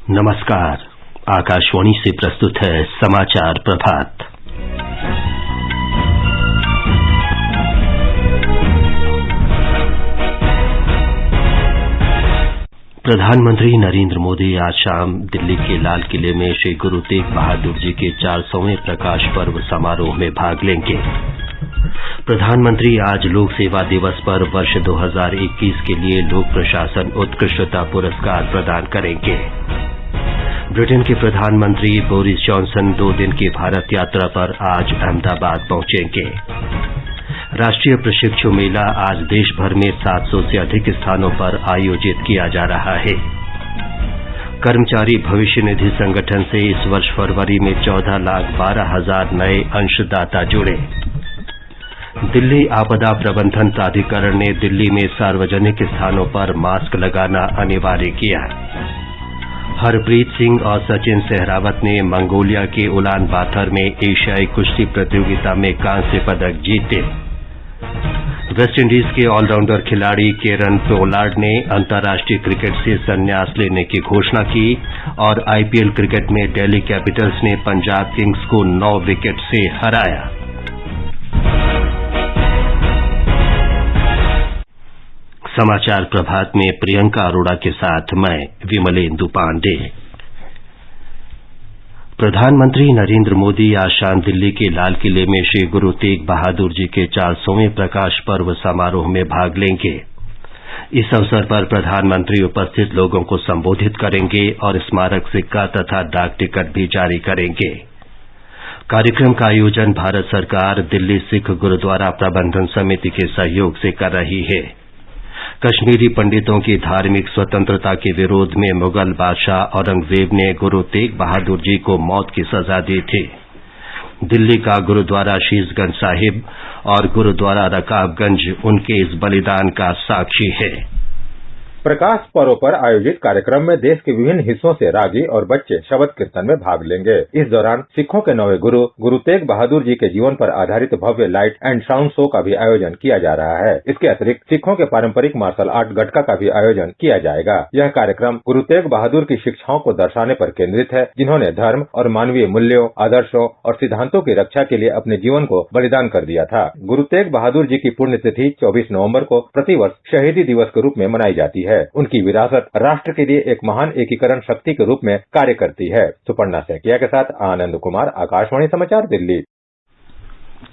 नमस्कार। आकाशवाणी से प्रस्तुत है समाचार प्रभात। प्रधानमंत्री नरेंद्र मोदी आज शाम दिल्ली के लाल किले में श्री गुरु तेग बहादुर जी के 400वें प्रकाश पर्व समारोह में भाग लेंगे। प्रधानमंत्री आज लोक सेवा दिवस पर वर्ष 2021 के लिए लोक प्रशासन उत्कृष्टता पुरस्कार प्रदान करेंगे। ब्रिटेन के प्रधानमंत्री बोरिस जॉनसन 2 दिन की भारत यात्रा पर आज अहमदाबाद पहुंचेंगे। राष्ट्रीय प्रशिक्षु मेला आज देश भर में 700 से अधिक स्थानों पर आयोजित किया जा रहा है। कर्मचारी भविष्य निधि संगठन से इस वर्ष फरवरी में 14,12,000 नए अंशदाता जुड़े। दिल्ली आपदा प्रबंधन प्राधिकरण ने दिल्ली में सार्वजनिक स्थानों पर मास्क लगाना अनिवार्य किया। हरप्रीत सिंह और सचिन सहरावत ने मंगोलिया के उलान बातर में एशियाई कुश्ती प्रतियोगिता में कांस्य पदक जीते। वेस्टइंडीज के ऑलराउंडर खिलाड़ी केरन पोलार्ड ने अंतर्राष्ट्रीय क्रिकेट से संन्यास लेने की घोषणा की और आईपीएल क्रिकेट में दिल्ली कैपिटल्स ने पंजाब किंग्स को 9 विकेट से हराया। समाचार प्रभात में प्रियंका अरोड़ा के साथ मैं विमलेंदु पांडे। प्रधानमंत्री नरेंद्र मोदी आज शाम दिल्ली के लाल किले में श्री गुरु तेग बहादुर जी के 400वें प्रकाश पर्व समारोह में भाग लेंगे। इस अवसर पर प्रधानमंत्री उपस्थित लोगों को संबोधित करेंगे और स्मारक सिक्का तथा डाक टिकट भी जारी करेंगे। कार्यक्रम का आयोजन भारत सरकार दिल्ली सिख गुरुद्वारा प्रबंधन समिति के सहयोग से कर रही है। कश्मीरी पंडितों की धार्मिक स्वतंत्रता के विरोध में मुगल बादशाह औरंगजेब ने गुरु तेग बहादुर जी को मौत की सजा दी थी। दिल्ली का गुरुद्वारा शीशगंज साहिब और गुरुद्वारा रकाबगंज उनके इस बलिदान का साक्षी है। प्रकाश पर्व पर आयोजित कार्यक्रम में देश के विभिन्न हिस्सों से रागी और बच्चे शबद कीर्तन में भाग लेंगे। इस दौरान सिखों के 9वें गुरु तेग बहादुर जी के जीवन पर आधारित भव्य लाइट एंड साउंड शो का भी आयोजन किया जा रहा है। इसके अतिरिक्त सिखों के पारंपरिक मार्शल आर्ट गटका का भी आयोजन किया जाएगा। यह कार्यक्रम गुरु तेग बहादुर की शिक्षाओं को दर्शाने पर केंद्रित है, जिन्होंने धर्म और मानवीय मूल्यों, आदर्शों और सिद्धांतों की रक्षा के लिए अपने जीवन को बलिदान कर दिया था। गुरु तेग बहादुर जी की पुण्यतिथि 24 नवम्बर को प्रतिवर्ष शहीदी दिवस के रूप में मनाई जाती है। उनकी विरासत राष्ट्र के लिए एक महान एकीकरण शक्ति के रूप में कार्य करती है। सुपर्णा सैकिया के साथ आनंद कुमार, आकाशवाणी समाचार, दिल्ली।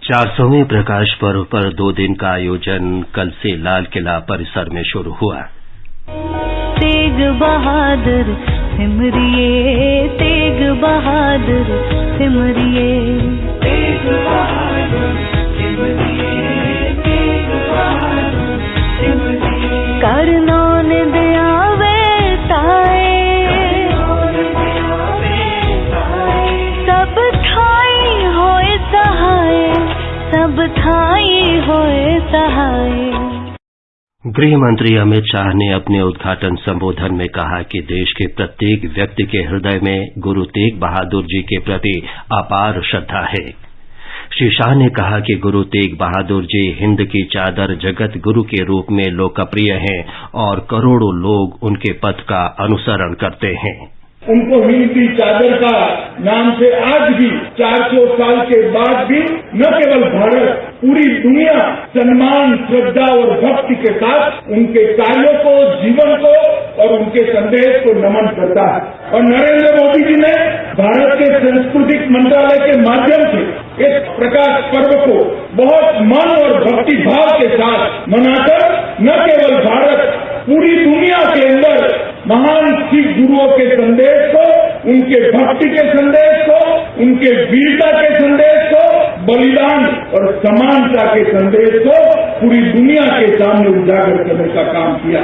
400वें प्रकाश पर्व पर 2 दिन का आयोजन कल से लाल किला परिसर में शुरू हुआ। तेग बहादुर सिमरिए, तेग बहादुर सिमरिए, तेग बहादुर सिमरिए, तेग बहादुर सिमरिए। करनो ने दयावे ताए, सब ठाई होए सहाय, सब ठाई होए सहाय। गृह मंत्री अमित शाह ने अपने उद्घाटन संबोधन में कहा कि देश के प्रत्येक व्यक्ति के हृदय में गुरु तेग बहादुर जी के प्रति अपार श्रद्धा है। श्री शाह ने कहा कि गुरु तेग बहादुर जी हिंद की चादर जगत गुरु के रूप में लोकप्रिय हैं और करोड़ों लोग उनके पथ का अनुसरण करते हैं। उनको हिंद की चादर का नाम से आज भी 400 साल के बाद भी न केवल भारत, पूरी दुनिया सम्मान, श्रद्धा और भक्ति के साथ उनके कार्यों को, जीवन को और उनके संदेश को नमन करता है। और नरेंद्र मोदी जी ने भारत के सांस्कृतिक मंत्रालय के माध्यम से इस प्रकाश पर्व को बहुत मन और भक्ति भाव के साथ मनाकर न केवल भारत, पूरी दुनिया के अंदर महान सिख गुरुओं के संदेश को, उनके भक्ति के संदेश को, उनके वीरता के संदेश को, बलिदान और समानता के संदेश को पूरी दुनिया के सामने उजागर करने का काम किया।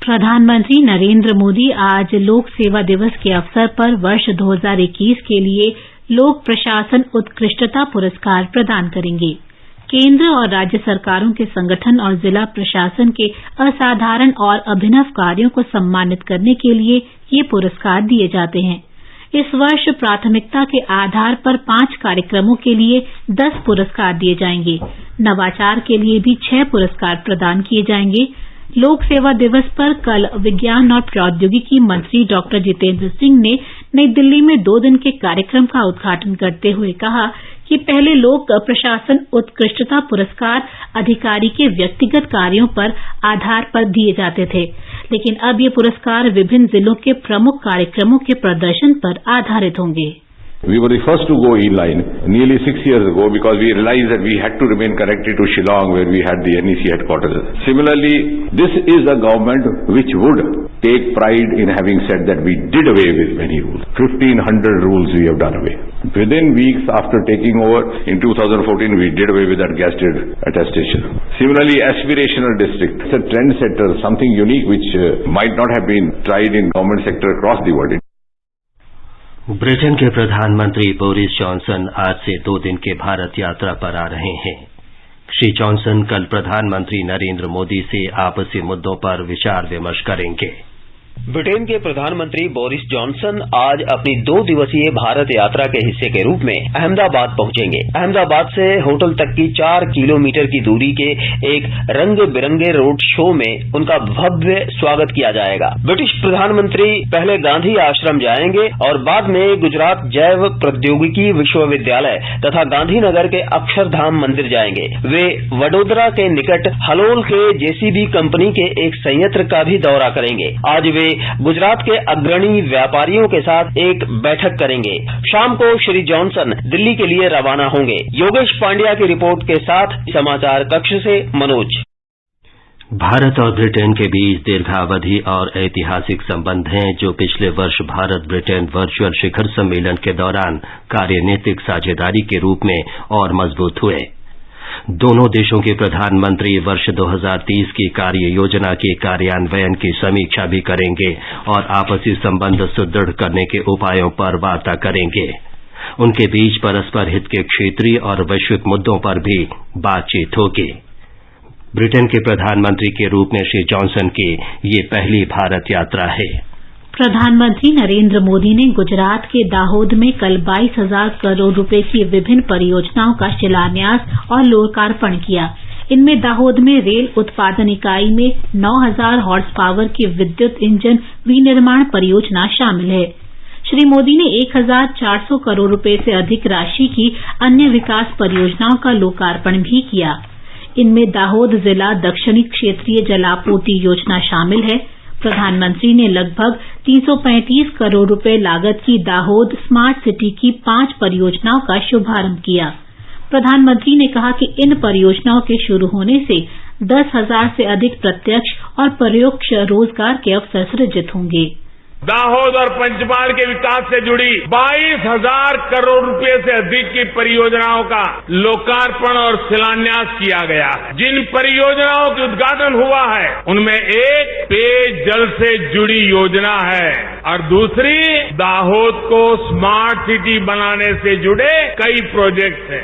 प्रधानमंत्री नरेंद्र मोदी आज लोक सेवा दिवस के अवसर पर वर्ष 2021 के लिए लोक प्रशासन उत्कृष्टता पुरस्कार प्रदान करेंगे। केंद्र और राज्य सरकारों के संगठन और जिला प्रशासन के असाधारण और अभिनव कार्यों को सम्मानित करने के लिए ये पुरस्कार दिए जाते हैं। इस वर्ष प्राथमिकता के आधार पर 5 कार्यक्रमों के लिए 10 पुरस्कार दिए जाएंगे। नवाचार के लिए भी 6 पुरस्कार प्रदान किए जाएंगे। लोक सेवा दिवस पर कल विज्ञान और प्रौद्योगिकी मंत्री डॉक्टर जितेंद्र सिंह ने नई दिल्ली में 2 दिन के कार्यक्रम का उद्घाटन करते हुए कहा कि पहले लोक प्रशासन उत्कृष्टता पुरस्कार अधिकारी के व्यक्तिगत कार्यों पर आधार पर दिए जाते थे, लेकिन अब ये पुरस्कार विभिन्न जिलों के प्रमुख कार्यक्रमों के प्रदर्शन पर आधारित होंगे। We were the first to go inline nearly 6 years ago because we realized that we had to remain connected to Shillong where we had the NEC headquarters. Similarly, this is a government which would take pride in having said that we did away with many rules. 1,500 rules we have done away. Within weeks after taking over in 2014, we did away with that gazetted attestation. Similarly, aspirational district. It's a trendsetter, something unique which might not have been tried in government sector across the world. Britain के प्रधानमंत्री Boris Johnson आज से 2 दिन के भारत यात्रा पर आ रहे हैं। श्री जॉनसन कल प्रधानमंत्री नरेंद्र मोदी से आपसी मुद्दों पर विचार विमर्श करेंगे। ब्रिटेन के प्रधानमंत्री बोरिस जॉनसन आज अपनी 2 दिवसीय भारत यात्रा के हिस्से के रूप में अहमदाबाद पहुंचेंगे। अहमदाबाद से होटल तक की 4 किलोमीटर की दूरी के एक रंग बिरंगे रोड शो में उनका भव्य स्वागत किया जाएगा। ब्रिटिश प्रधानमंत्री पहले गांधी आश्रम जाएंगे और बाद में गुजरात जैव प्रौद्योगिकी विश्वविद्यालय तथा गांधीनगर के अक्षरधाम मंदिर जाएंगे। वे वडोदरा के निकट हलोल के जेसीबी कंपनी के एक संयंत्र का भी दौरा करेंगे। आज वे गुजरात के अग्रणी व्यापारियों के साथ एक बैठक करेंगे। शाम को श्री जॉनसन दिल्ली के लिए रवाना होंगे। योगेश पांड्या की रिपोर्ट के साथ समाचार कक्ष से मनोज। भारत और ब्रिटेन के बीच दीर्घावधि और ऐतिहासिक संबंध हैं, जो पिछले वर्ष भारत ब्रिटेन वर्चुअल शिखर सम्मेलन के दौरान कार्यनीतिक साझेदारी के रूप में और मजबूत हुए। दोनों देशों के प्रधानमंत्री वर्ष 2030 की कार्य योजना के कार्यान्वयन की समीक्षा भी करेंगे और आपसी संबंध सुदृढ़ करने के उपायों पर वार्ता करेंगे। उनके बीच परस्पर हित के क्षेत्रीय और वैश्विक मुद्दों पर भी बातचीत होगी। ब्रिटेन के प्रधानमंत्री के रूप में श्री जॉनसन की ये पहली भारत यात्रा है। प्रधानमंत्री नरेंद्र मोदी ने गुजरात के दाहोद में कल 22,000 करोड़ रुपए की विभिन्न परियोजनाओं का शिलान्यास और लोकार्पण किया। इनमें दाहोद में रेल उत्पादन इकाई में 9,000 हॉर्स पावर की विद्युत इंजन विनिर्माण परियोजना शामिल है। श्री मोदी ने 1,400 करोड़ रुपए से अधिक राशि की अन्य विकास परियोजनाओं का लोकार्पण भी किया। इनमें दाहोद जिला दक्षिणी क्षेत्रीय जलापूर्ति योजना शामिल है। प्रधानमंत्री ने लगभग 335 करोड़ रुपए लागत की दाहोद स्मार्ट सिटी की 5 परियोजनाओं का शुभारंभ किया। प्रधानमंत्री ने कहा कि इन परियोजनाओं के शुरू होने से 10,000 से अधिक प्रत्यक्ष और परोक्ष रोजगार के अवसर सृजित होंगे। दाहोद और पंचमहाल के विकास से जुड़ी 22,000 करोड़ रुपए से अधिक की परियोजनाओं का लोकार्पण और शिलान्यास किया गया है। जिन परियोजनाओं का उद्घाटन हुआ है उनमें एक पेयजल से जुड़ी योजना है और दूसरी दाहोद को स्मार्ट सिटी बनाने से जुड़े कई प्रोजेक्ट हैं।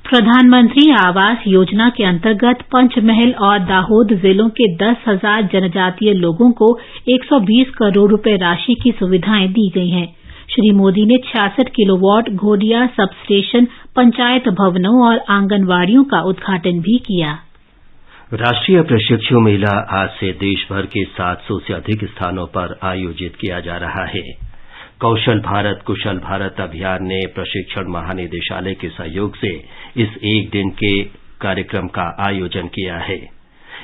प्रधानमंत्री आवास योजना के अंतर्गत पंचमहल और दाहोद जिलों के 10,000 जनजातीय लोगों को 120 करोड़ रुपए राशि की सुविधाएं दी गई हैं। श्री मोदी ने 66 किलोवाट घोडिया सब स्टेशन, पंचायत भवनों और आंगनवाड़ियों का उद्घाटन भी किया। राष्ट्रीय प्रशिक्षु मेला आज से देश भर के 700 से अधिक स्थानों पर आयोजित किया जा रहा है। कौशल भारत कुशल भारत अभियान ने प्रशिक्षण महानिदेशालय के सहयोग से इस 1 दिन के कार्यक्रम का आयोजन किया है।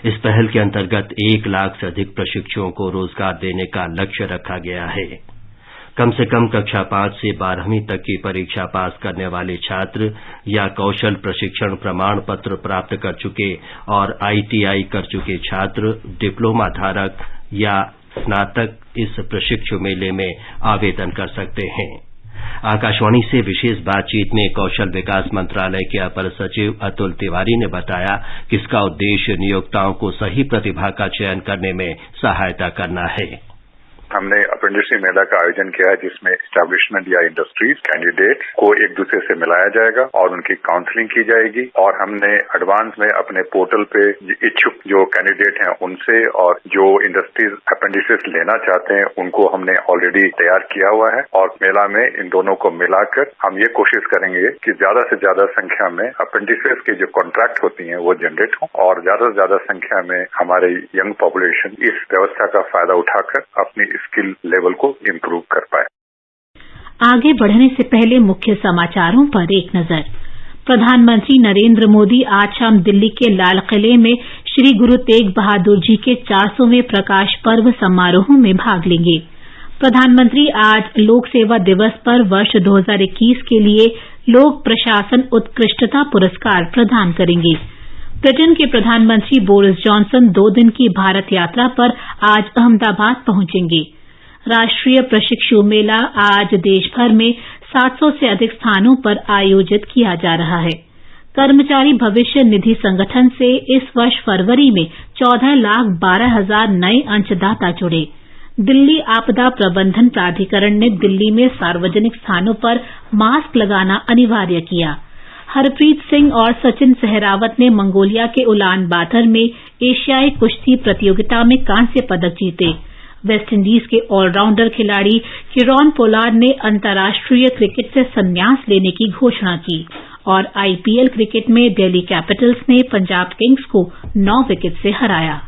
इस पहल के अंतर्गत 1 लाख से अधिक प्रशिक्षुओं को रोजगार देने का लक्ष्य रखा गया है। कम से कम कक्षा 5 से 12वीं तक की परीक्षा पास करने वाले छात्र या कौशल प्रशिक्षण प्रमाण पत्र प्राप्त कर चुके और ITI कर चुके छात्र, डिप्लोमा धारक या स्नातक इस प्रशिक्षु मेले में आवेदन कर सकते हैं। आकाशवाणी से विशेष बातचीत में कौशल विकास मंत्रालय के अपर सचिव अतुल तिवारी ने बताया कि इसका उद्देश्य नियोक्ताओं को सही प्रतिभा का चयन करने में सहायता करना है। हमने अप्रेंटिसशिप मेला का आयोजन किया है, जिसमें एस्टैब्लिशमेंट या इंडस्ट्रीज कैंडिडेट को एक दूसरे से मिलाया जाएगा और उनकी काउंसलिंग की जाएगी। और हमने एडवांस में अपने पोर्टल पे इच्छुक जो कैंडिडेट हैं उनसे और जो इंडस्ट्रीज अप्रेंटिसेस लेना चाहते हैं उनको हमने ऑलरेडी तैयार किया हुआ है। और मेला में इन दोनों को मिलाकर हम ये कोशिश करेंगे कि ज्यादा से ज्यादा संख्या में अप्रेंटिसेस की जो कॉन्ट्रैक्ट होती हैं वो जनरेट हो और ज्यादा से ज्यादा संख्या में हमारे यंग पॉपुलेशन इस व्यवस्था का फायदा उठाकर अपनी स्किल लेवल को इम्प्रूव कर पाए। आगे बढ़ने से पहले मुख्य समाचारों पर एक नजर। प्रधानमंत्री नरेंद्र मोदी आज शाम दिल्ली के लाल किले में श्री गुरु तेग बहादुर जी के 400वें प्रकाश पर्व समारोह में भाग लेंगे। प्रधानमंत्री आज लोक सेवा दिवस पर वर्ष 2021 के लिए लोक प्रशासन उत्कृष्टता पुरस्कार प्रदान करेंगे। ब्रिटेन के प्रधानमंत्री बोरिस जॉनसन 2 दिन की भारत यात्रा पर आज अहमदाबाद पहुंचेंगे। राष्ट्रीय प्रशिक्षु मेला आज देश भर में 700 से अधिक स्थानों पर आयोजित किया जा रहा है। कर्मचारी भविष्य निधि संगठन से इस वर्ष फरवरी में 14,12,000 नए अंशदाता जुड़े। दिल्ली आपदा प्रबंधन प्राधिकरण ने दिल्ली में सार्वजनिक स्थानों पर मास्क लगाना अनिवार्य किया। हरप्रीत सिंह और सचिन सहरावत ने मंगोलिया के उलान बातर में एशियाई कुश्ती प्रतियोगिता में कांस्य पदक जीते। वेस्टइंडीज के ऑलराउंडर खिलाड़ी किरोन पोलार्ड ने अंतर्राष्ट्रीय क्रिकेट से संन्यास लेने की घोषणा की। और आईपीएल क्रिकेट में दिल्ली कैपिटल्स ने पंजाब किंग्स को 9 विकेट से हराया।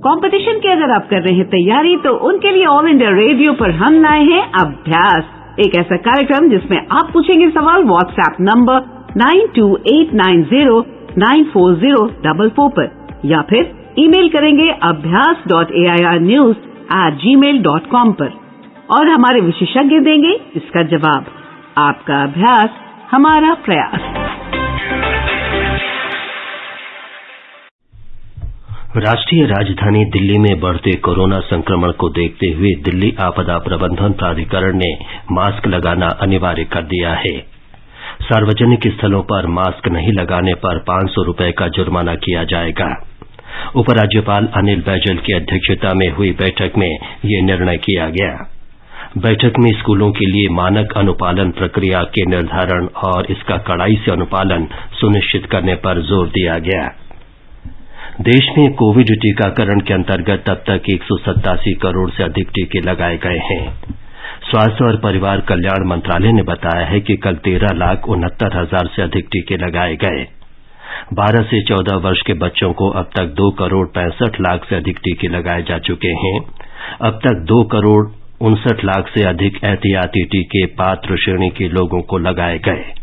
कंपटीशन की अगर आप कर रहे हैं तैयारी, तो उनके लिए ऑल इंडिया रेडियो पर हम लाए हैं अभ्यास, एक ऐसा कार्यक्रम जिसमें आप पूछेंगे सवाल व्हाट्सएप नंबर 9289094044 पर, या फिर ईमेल करेंगे abhyas.airnews@gmail.com पर और हमारे विशेषज्ञ देंगे इसका जवाब। आपका अभ्यास हमारा प्रयास। राष्ट्रीय राजधानी दिल्ली में बढ़ते कोरोना संक्रमण को देखते हुए दिल्ली आपदा प्रबंधन प्राधिकरण ने मास्क लगाना अनिवार्य कर दिया है। सार्वजनिक स्थलों पर मास्क नहीं लगाने पर 500 रुपए का जुर्माना किया जाएगा। उपराज्यपाल अनिल बैजल की अध्यक्षता में हुई बैठक में ये निर्णय किया गया। बैठक में स्कूलों के लिए मानक अनुपालन प्रक्रिया के निर्धारण और इसका कड़ाई से अनुपालन सुनिश्चित करने पर जोर दिया गया। देश में कोविड टीकाकरण के अंतर्गत अब तक 187 करोड़ से अधिक टीके लगाए गए हैं। स्वास्थ्य और परिवार कल्याण मंत्रालय ने बताया है कि कल 13,69,000 से अधिक टीके लगाए गए। 12 से 14 वर्ष के बच्चों को अब तक 2 करोड़ 65 लाख से अधिक टीके लगाए जा चुके हैं। अब तक 2 करोड़ 59 लाख से अधिक एहतियाती टीके पात्र श्रेणी के लोगों को लगाए गए।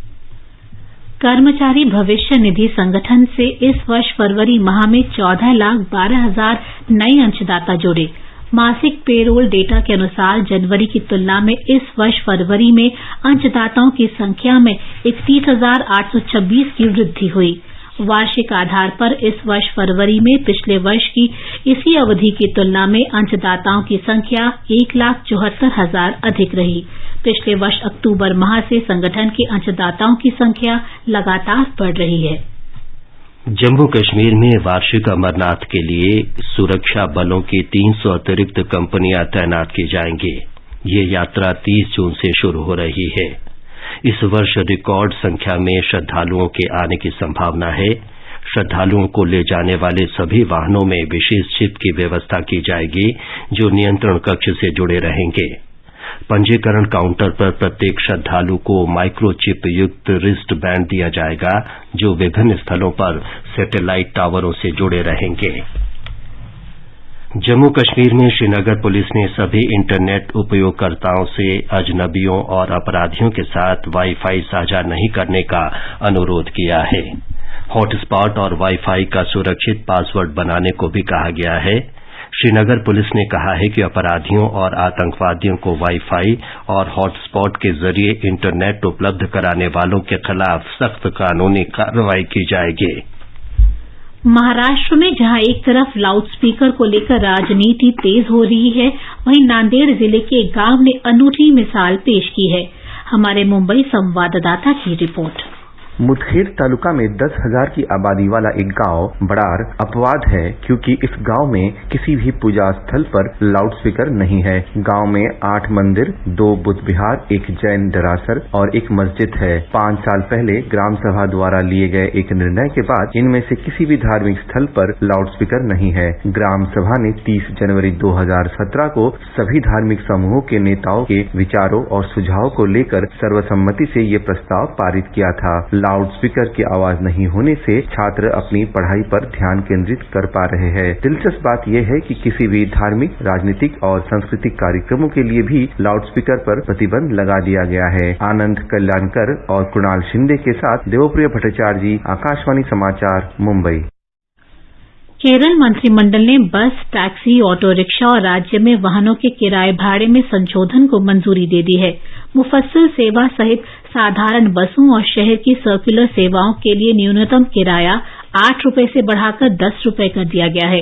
कर्मचारी भविष्य निधि संगठन से इस वर्ष फरवरी माह में 14,12,000 नए अंशदाता जुड़े। मासिक पेरोल डेटा के अनुसार जनवरी की तुलना में इस वर्ष फरवरी में अंशदाताओं की संख्या में 31,826 की वृद्धि हुई। वार्षिक आधार पर इस वर्ष फरवरी में पिछले वर्ष की इसी अवधि की तुलना में अंशदाताओं की संख्या 1,74,000 अधिक रही। पिछले वर्ष अक्टूबर माह से संगठन के अंशदाताओं की संख्या लगातार बढ़ रही है। जम्मू कश्मीर में वार्षिक अमरनाथ के लिए सुरक्षा बलों की 300 अतिरिक्त कंपनियां तैनात की जाएंगी। ये यात्रा 30 जून से शुरू हो रही है। इस वर्ष रिकॉर्ड संख्या में श्रद्धालुओं के आने की संभावना है। श्रद्धालुओं को ले जाने वाले सभी वाहनों में विशेष चिप की व्यवस्था की जाएगी, जो नियंत्रण कक्ष से जुड़े रहेंगे। पंजीकरण काउंटर पर प्रत्येक श्रद्धालु को माइक्रोचिप युक्त रिस्ट बैंड दिया जाएगा, जो विभिन्न स्थलों पर सैटेलाइट टावरों से जुड़े रहेंगे। जम्मू कश्मीर में श्रीनगर पुलिस ने सभी इंटरनेट उपयोगकर्ताओं से अजनबियों और अपराधियों के साथ वाईफाई साझा नहीं करने का अनुरोध किया है। हॉटस्पॉट और वाईफाई का सुरक्षित पासवर्ड बनाने को भी कहा गया है। श्रीनगर पुलिस ने कहा है कि अपराधियों और आतंकवादियों को वाईफाई और हॉटस्पॉट के जरिए इंटरनेट उपलब्ध कराने वालों के खिलाफ सख्त कानूनी कार्रवाई की जाएगी। महाराष्ट्र में जहां एक तरफ लाउडस्पीकर को लेकर राजनीति तेज हो रही है, वहीं नांदेड़ जिले के एक गांव ने अनूठी मिसाल पेश की है। हमारे मुंबई संवाददाता की रिपोर्ट। मुदखेड़ तालुका में 10,000 की आबादी वाला एक गांव बड़ार अपवाद है, क्योंकि इस गांव में किसी भी पूजा स्थल पर लाउडस्पीकर नहीं है। गांव में 8 मंदिर, 2 बुद्ध विहार, एक जैन दरासर और एक मस्जिद है। 5 साल पहले ग्राम सभा द्वारा लिए गए एक निर्णय के बाद इनमें से किसी भी धार्मिक स्थल पर लाउडस्पीकर नहीं है। ग्राम सभा ने 30 जनवरी 2017 को सभी धार्मिक समूहों के नेताओं के विचारों और सुझावों को लेकर सर्वसम्मति से ये प्रस्ताव पारित किया था। लाउडस्पीकर की आवाज नहीं होने से छात्र अपनी पढ़ाई पर ध्यान केंद्रित कर पा रहे हैं। दिलचस्प बात यह है कि किसी भी धार्मिक, राजनीतिक और सांस्कृतिक कार्यक्रमों के लिए भी लाउडस्पीकर पर प्रतिबंध लगा दिया गया है। आनंद कल्याणकर और कुणाल शिंदे के साथ देवप्रिय भट्टाचार्य जी, आकाशवाणी समाचार, मुंबई। केरल मंत्रिमंडल ने बस, टैक्सी, ऑटो रिक्शा और राज्य में वाहनों के किराए भाड़े में संशोधन को मंजूरी दे दी है। मुफस्सिल सेवा सहित साधारण बसों और शहर की सर्कुलर सेवाओं के लिए न्यूनतम किराया 8 रुपए से बढ़ाकर 10 रुपए कर दिया गया है।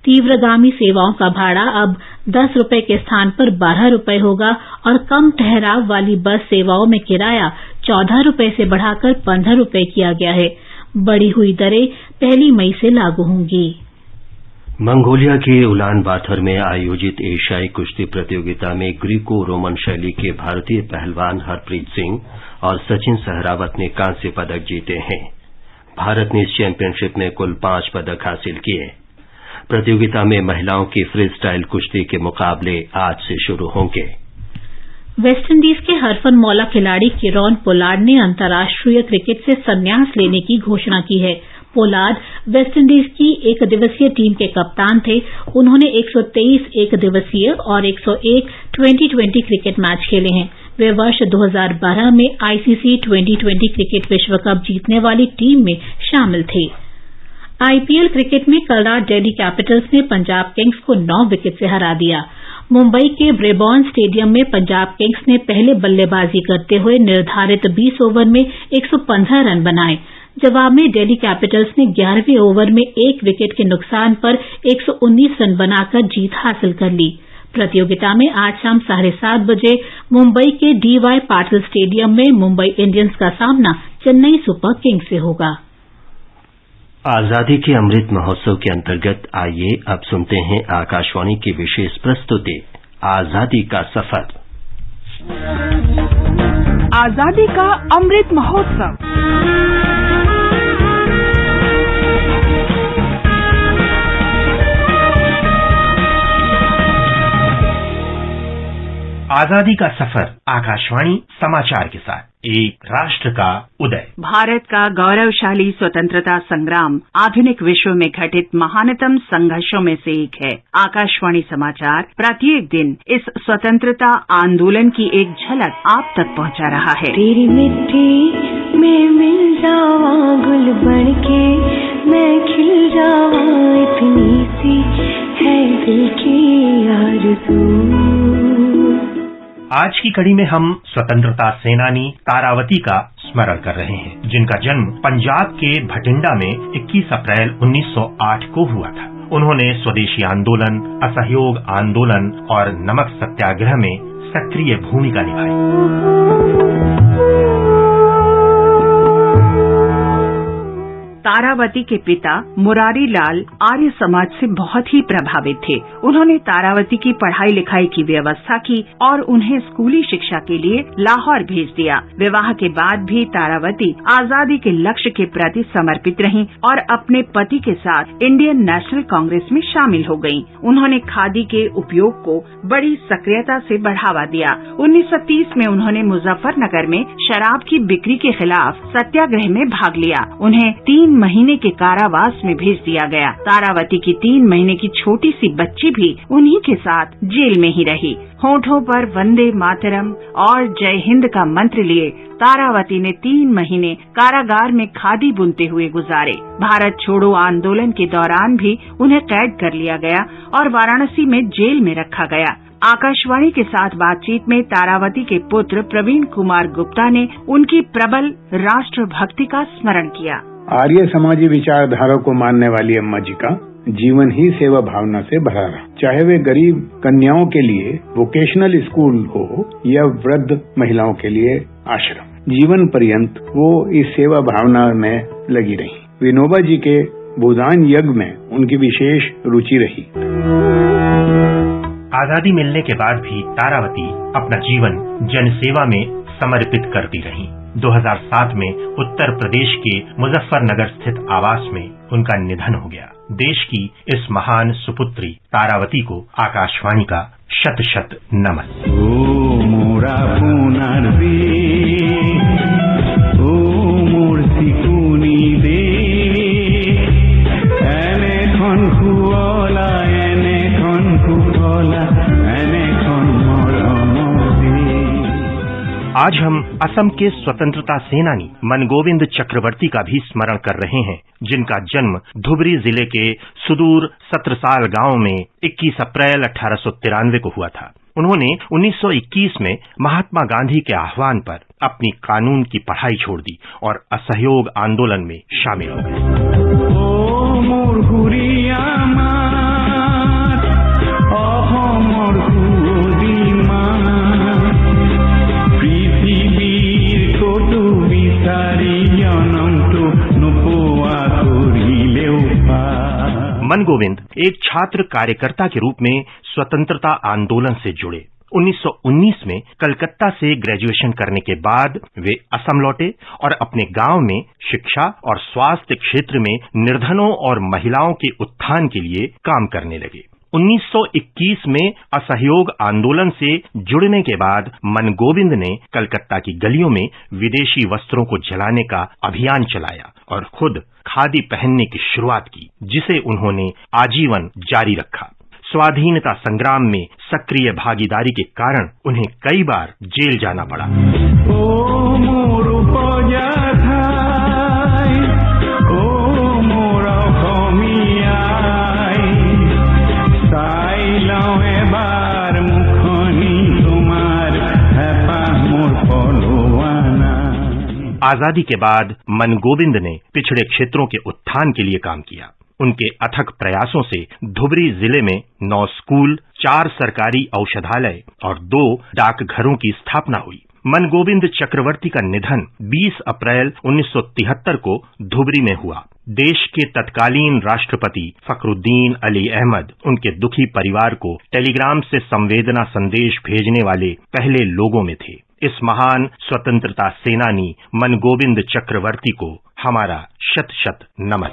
तीव्रगामी सेवाओं का भाड़ा अब 10 रुपए के स्थान पर 12 रुपए होगा और कम ठहराव वाली बस सेवाओं में किराया 14 रुपए से बढ़ाकर 15 रुपए किया गया है। बढ़ी हुई दरें 1 मई से लागू होंगी। मंगोलिया के उलान बातर में आयोजित एशियाई कुश्ती प्रतियोगिता में ग्रीको रोमन शैली के भारतीय पहलवान हरप्रीत सिंह और सचिन सहरावत ने कांस्य पदक जीते हैं। भारत ने इस चैंपियनशिप में कुल 5 पदक हासिल किए। प्रतियोगिता में महिलाओं की फ्री स्टाइल कुश्ती के मुकाबले आज से शुरू होंगे। वेस्टइंडीज के हरफनमौला खिलाड़ी किरोन पोलार्ड ने अंतर्राष्ट्रीय क्रिकेट से संन्यास लेने की घोषणा की है। पोलार्ड वेस्टइंडीज की 1 दिवसीय टीम के कप्तान थे। उन्होंने 123 एक दिवसीय और 101 2020 क्रिकेट मैच खेले हैं। वे वर्ष 2012 में आईसीसी 2020 क्रिकेट विश्व कप जीतने वाली टीम में शामिल थे। आईपीएल क्रिकेट में कल रात दिल्ली कैपिटल्स ने पंजाब किंग्स को 9 विकेट से हरा दिया। मुंबई के ब्रेबॉर्न स्टेडियम में पंजाब किंग्स ने पहले बल्लेबाजी करते हुए निर्धारित 20 ओवर में 115 रन बनाए। जवाब में दिल्ली कैपिटल्स ने 11वें ओवर में 1 विकेट के नुकसान पर 119 रन बनाकर जीत हासिल कर ली। प्रतियोगिता में आज शाम 7:30 बजे मुंबई के डीवाई पाटिल स्टेडियम में मुंबई इंडियंस का सामना चेन्नई सुपर किंग्स से होगा। आजादी के अमृत महोत्सव के अंतर्गत आइए अब सुनते हैं आकाशवाणी की विशेष प्रस्तुति आजादी का सफर। आजादी का अमृत महोत्सव। आजादी का सफर आकाशवाणी समाचार के साथ एक राष्ट्र का उदय। भारत का गौरवशाली स्वतंत्रता संग्राम आधुनिक विश्व में घटित महानतम संघर्षों में से एक है। आकाशवाणी समाचार प्रत्येक दिन इस स्वतंत्रता आंदोलन की एक झलक आप तक पहुंचा रहा है। तेरी मिट्टी में मिल जावा गुल बनके मैं खिल जावा, इतनी सी है दिल की आरज़ू। आज की कड़ी में हम स्वतंत्रता सेनानी तारावती का स्मरण कर रहे हैं, जिनका जन्म पंजाब के भटिंडा में 21 अप्रैल 1908 को हुआ था। उन्होंने स्वदेशी आंदोलन, असहयोग आंदोलन और नमक सत्याग्रह में सक्रिय भूमिका निभाई। तारावती के पिता मुरारी लाल आर्य समाज से बहुत ही प्रभावित थे। उन्होंने तारावती की पढ़ाई लिखाई की व्यवस्था की और उन्हें स्कूली शिक्षा के लिए लाहौर भेज दिया। विवाह के बाद भी तारावती आजादी के लक्ष्य के प्रति समर्पित रहीं और अपने पति के साथ इंडियन नेशनल कांग्रेस में शामिल हो गयीं। उन्होंने खादी के उपयोग को बड़ी सक्रियता से बढ़ावा दिया। 1930 में उन्होंने मुजफ्फरनगर में शराब की बिक्री के खिलाफ सत्याग्रह में भाग लिया। उन्हें 3 महीने के कारावास में भेज दिया गया। तारावती की 3 महीने की छोटी सी बच्ची भी उन्हीं के साथ जेल में ही रही। होठों पर वंदे मातरम और जय हिंद का मंत्र लिए तारावती ने 3 महीने कारागार में खादी बुनते हुए गुजारे। भारत छोड़ो आंदोलन के दौरान भी उन्हें कैद कर लिया गया और वाराणसी में जेल में रखा गया। आकाशवाणी के साथ बातचीत में तारावती के पुत्र प्रवीण कुमार गुप्ता ने उनकी प्रबल राष्ट्रभक्ति का स्मरण किया। आर्य समाजी विचारधारा को मानने वाली अम्मा जी का जीवन ही सेवा भावना से भरा रहा। चाहे वे गरीब कन्याओं के लिए वोकेशनल स्कूल हो या वृद्ध महिलाओं के लिए आश्रम। जीवन पर्यंत वो इस सेवा भावना में लगी रही। विनोबा जी के भूदान यज्ञ में उनकी विशेष रुचि रही। आजादी मिलने के बाद भी तारावती अपना जीवन जनसेवा में समर्पित करती रहीं। 2007 में उत्तर प्रदेश के मुजफ्फरनगर स्थित आवास में उनका निधन हो गया। देश की इस महान सुपुत्री तारावती को आकाशवाणी का शत शत नमन। ओ मोरा पुनार दे, ओ मोर सिकुनी दे, एने खन खुला, एने खन खुला, एने खन मरम दे। आज हम असम के स्वतंत्रता सेनानी मनगोविंद चक्रवर्ती का भी स्मरण कर रहे हैं, जिनका जन्म धुबरी जिले के सुदूर सत्रसाल गांव में 21 अप्रैल 1893 को हुआ था। उन्होंने 1921 में महात्मा गांधी के आह्वान पर अपनी कानून की पढ़ाई छोड़ दी और असहयोग आंदोलन में शामिल हो गए। ओ मोर हुरिया मात, ओह मोर हुदिमा, पृथ्वीर कोटु विसारी जनम तो नुपुआ करिलेउ पा। मनगोविंद एक छात्र कार्यकर्ता के रूप में स्वतंत्रता आंदोलन से जुड़े। 1919 में कलकत्ता से ग्रेजुएशन करने के बाद वे असम लौटे और अपने गांव में शिक्षा और स्वास्थ्य क्षेत्र में निर्धनों और महिलाओं के उत्थान के लिए काम करने लगे। 1921 में असहयोग आंदोलन से जुड़ने के बाद मनगोविंद ने कलकत्ता की गलियों में विदेशी वस्त्रों को जलाने का अभियान चलाया और खुद खादी पहनने की शुरुआत की, जिसे उन्होंने आजीवन जारी रखा। स्वाधीनता संग्राम में सक्रिय भागीदारी के कारण उन्हें कई बार जेल जाना पड़ा। ओ मोर उपजा थाई, ओ मोर कमियाई, साइलाओ एबार मुखनी तुमार हैपा मोर पलवाना। आजादी के बाद मनगोविंद ने पिछड़े क्षेत्रों के उत्थान के लिए काम किया। उनके अथक प्रयासों से धुबरी जिले में 9 स्कूल, 4 सरकारी औषधालय और 2 डाकघरों की स्थापना हुई। मनगोविंद चक्रवर्ती का निधन 20 अप्रैल 1973 को धुबरी में हुआ। देश के तत्कालीन राष्ट्रपति फखरुद्दीन अली अहमद उनके दुखी परिवार को टेलीग्राम से संवेदना संदेश भेजने वाले पहले लोगों में थे। इस महान स्वतंत्रता सेनानी मनगोविंद चक्रवर्ती को हमारा शत शत नमन।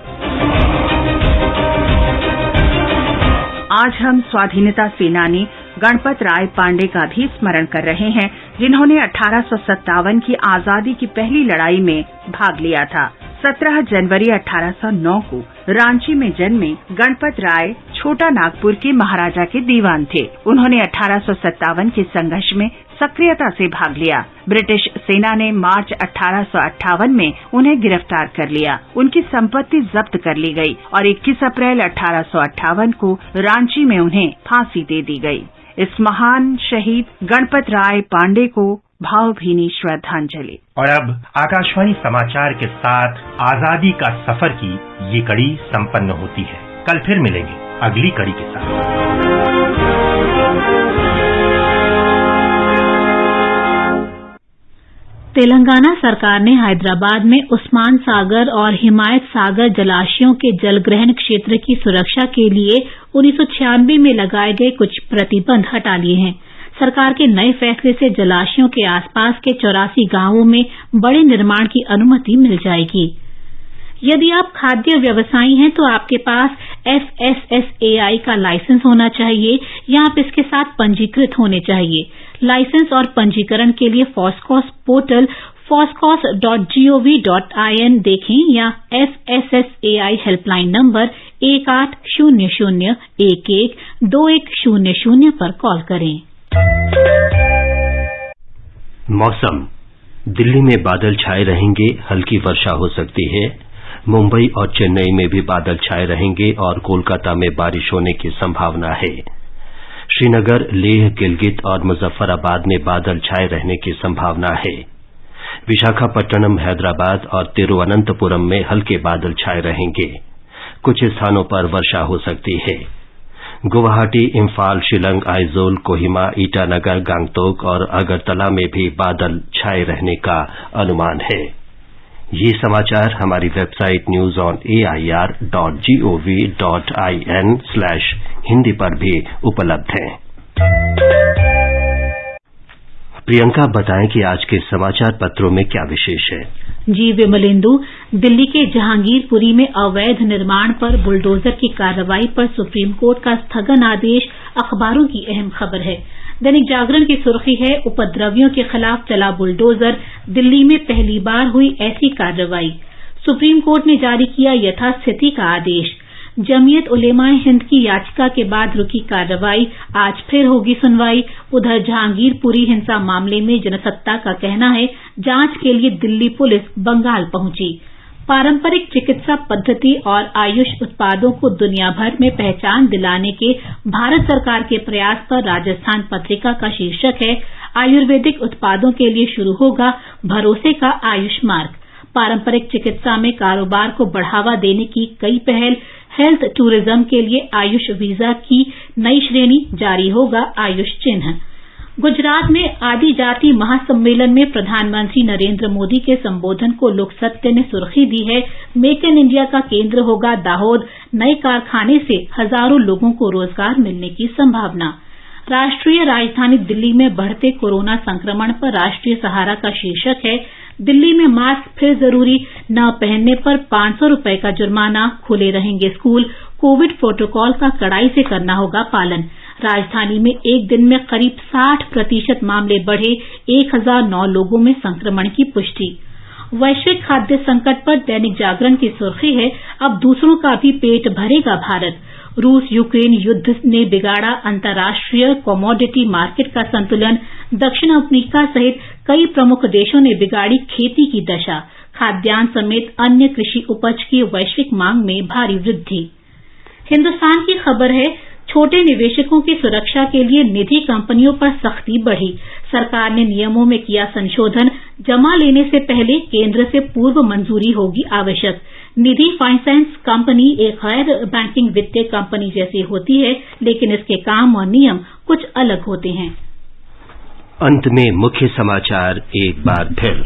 आज हम स्वाधीनता सेनानी गणपत राय पांडे का भी स्मरण कर रहे हैं, जिन्होंने 1857 की आजादी की पहली लड़ाई में भाग लिया था। 17 जनवरी 1809 को रांची में जन्मे गणपत राय छोटा नागपुर के महाराजा के दीवान थे। उन्होंने 1857 के संघर्ष में सक्रियता से भाग लिया। ब्रिटिश सेना ने मार्च 1858 में उन्हें गिरफ्तार कर लिया। उनकी संपत्ति जब्त कर ली गई और 21 अप्रैल 1858 को रांची में उन्हें फांसी दे दी गई। इस महान शहीद गणपत राय पांडे को भावभीनी श्रद्धांजलि। और अब आकाशवाणी समाचार के साथ आजादी का सफर की ये कड़ी संपन्न होती है। कल फिर मिलेंगे अगली कड़ी के साथ। तेलंगाना सरकार ने हैदराबाद में उस्मान सागर और हिमायत सागर जलाशयों के जलग्रहण क्षेत्र की सुरक्षा के लिए 1996 में लगाए गए कुछ प्रतिबंध हटा लिए हैं। सरकार के नए फैसले से जलाशयों के आसपास के 84 गांवों में बड़े निर्माण की अनुमति मिल जाएगी। यदि आप खाद्य व्यवसायी हैं तो आपके पास FSSAI का लाइसेंस होना चाहिए या आप इसके साथ पंजीकृत होने चाहिए। लाइसेंस और पंजीकरण के लिए फॉस्कॉस पोर्टल foscos.gov.in देखें या FSSAI हेल्पलाइन नंबर 1800112100 पर कॉल करें। मौसम। दिल्ली में बादल छाए रहेंगे, हल्की वर्षा हो सकती है। मुंबई और चेन्नई में भी बादल छाए रहेंगे और कोलकाता में बारिश होने की संभावना है। श्रीनगर, लेह, गिलगित और मुजफ्फराबाद में बादल छाए रहने की संभावना है। विशाखापट्टनम, हैदराबाद और तिरुवनंतपुरम में हल्के बादल छाए रहेंगे। कुछ स्थानों पर वर्षा हो सकती है। गुवाहाटी, इम्फाल, शिलंग, आइजोल, कोहिमा, ईटानगर, गांगटोक और अगरतला में भी बादल छाए रहने का अनुमान है। ये समाचार हमारी वेबसाइट newsonair.gov.in/hindi पर भी उपलब्ध हैं। प्रियंका, बताएं कि आज के समाचार पत्रों में क्या विशेष है। जी विमलेंदु, दिल्ली के जहांगीरपुरी में अवैध निर्माण पर बुलडोजर की कार्रवाई पर सुप्रीम कोर्ट का स्थगन आदेश अखबारों की अहम खबर है। दैनिक जागरण की सुर्खी है, उपद्रवियों के खिलाफ चला बुलडोजर, दिल्ली में पहली बार हुई ऐसी कार्रवाई। सुप्रीम कोर्ट ने जारी किया यथास्थिति का आदेश। जमीयत उलेमाए हिंद की याचिका के बाद रुकी कार्रवाई, आज फिर होगी सुनवाई। उधर जहांगीरपुरी हिंसा मामले में जनसत्ता का कहना है, जांच के लिए दिल्ली पुलिस बंगाल पहुंची। पारंपरिक चिकित्सा पद्धति और आयुष उत्पादों को दुनिया भर में पहचान दिलाने के भारत सरकार के प्रयास पर राजस्थान पत्रिका का शीर्षक है, आयुर्वेदिक उत्पादों के लिए शुरू होगा भरोसे का आयुष मार्ग। पारंपरिक चिकित्सा में कारोबार को बढ़ावा देने की कई पहल, हेल्थ टूरिज्म के लिए आयुष वीजा की नई श्रेणी, जारी होगा आयुष चिन्ह। गुजरात में आदिजाति महासम्मेलन में प्रधानमंत्री नरेंद्र मोदी के संबोधन को लोकसत्य ने सुर्खी दी है, मेक इन इंडिया का केंद्र होगा दाहोद, नए कारखाने से हजारों लोगों को रोजगार मिलने की संभावना। राष्ट्रीय राजधानी दिल्ली में बढ़ते कोरोना संक्रमण पर राष्ट्रीय सहारा का शीर्षक है, दिल्ली में मास्क फिर जरूरी, न पहनने पर 500 रुपए का जुर्माना, खुले रहेंगे स्कूल, कोविड प्रोटोकॉल का कड़ाई से करना होगा पालन। राजधानी में एक दिन में करीब 60% मामले बढ़े, 1009 लोगों में संक्रमण की पुष्टि। वैश्विक खाद्य संकट पर दैनिक जागरण की सुर्खी है, अब दूसरों का भी पेट भरेगा भारत। रूस यूक्रेन युद्ध ने बिगाड़ा अंतर्राष्ट्रीय कमोडिटी मार्केट का संतुलन, दक्षिण अफ्रीका सहित कई प्रमुख देशों ने बिगाड़ी खेती की दशा, खाद्यान्न समेत अन्य कृषि उपज की वैश्विक मांग में भारी वृद्धि। हिंदुस्तान की खबर है, छोटे निवेशकों की सुरक्षा के लिए निधि कंपनियों पर सख्ती बढ़ी, सरकार ने नियमों में किया संशोधन, जमा लेने से पहले केंद्र से पूर्व मंजूरी होगी आवश्यक। निधि फाइनेंस कंपनी एक गैर बैंकिंग वित्तीय कंपनी जैसी होती है, लेकिन इसके काम और नियम कुछ अलग होते हैं। अंत में मुख्य समाचार एक बार फिर।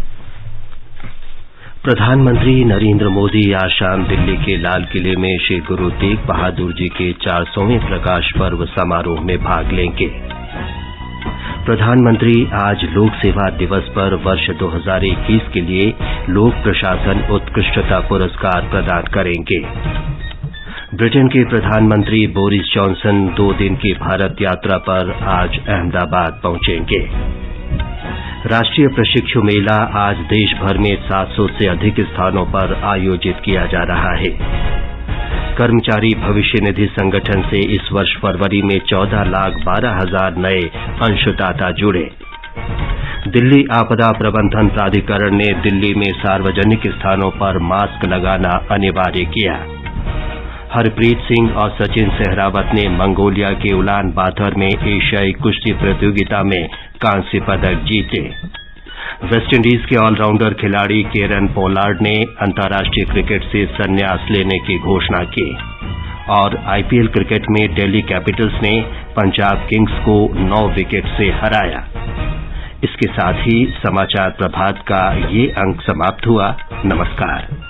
प्रधानमंत्री नरेंद्र मोदी आज शाम दिल्ली के लाल किले में श्री गुरु तेग बहादुर जी के 400वें प्रकाश पर्व समारोह में भाग लेंगे। प्रधानमंत्री आज लोक सेवा दिवस पर वर्ष 2021 के लिए लोक प्रशासन उत्कृष्टता पुरस्कार प्रदान करेंगे। ब्रिटेन के प्रधानमंत्री बोरिस जॉनसन 2 दिन की भारत यात्रा पर आज अहमदाबाद पहुंचेंगे। राष्ट्रीय प्रशिक्षु मेला आज देश भर में 700 से अधिक स्थानों पर आयोजित किया जा रहा है। कर्मचारी भविष्य निधि संगठन से इस वर्ष फरवरी में 14,12,000 नए अंशदाता जुड़े। दिल्ली आपदा प्रबंधन प्राधिकरण ने दिल्ली में सार्वजनिक स्थानों पर मास्क लगाना अनिवार्य किया। हरप्रीत सिंह और सचिन सहरावत ने मंगोलिया के उलान बातर में एशियाई कुश्ती प्रतियोगिता में कांस्य पदक जीते। वेस्टइंडीज के ऑलराउंडर खिलाड़ी केरन पोलार्ड ने अंतर्राष्ट्रीय क्रिकेट से संन्यास लेने की घोषणा की। और आईपीएल क्रिकेट में दिल्ली कैपिटल्स ने पंजाब किंग्स को 9 विकेट से हराया। इसके साथ ही समाचार प्रभात का ये अंक समाप्त हुआ। नमस्कार।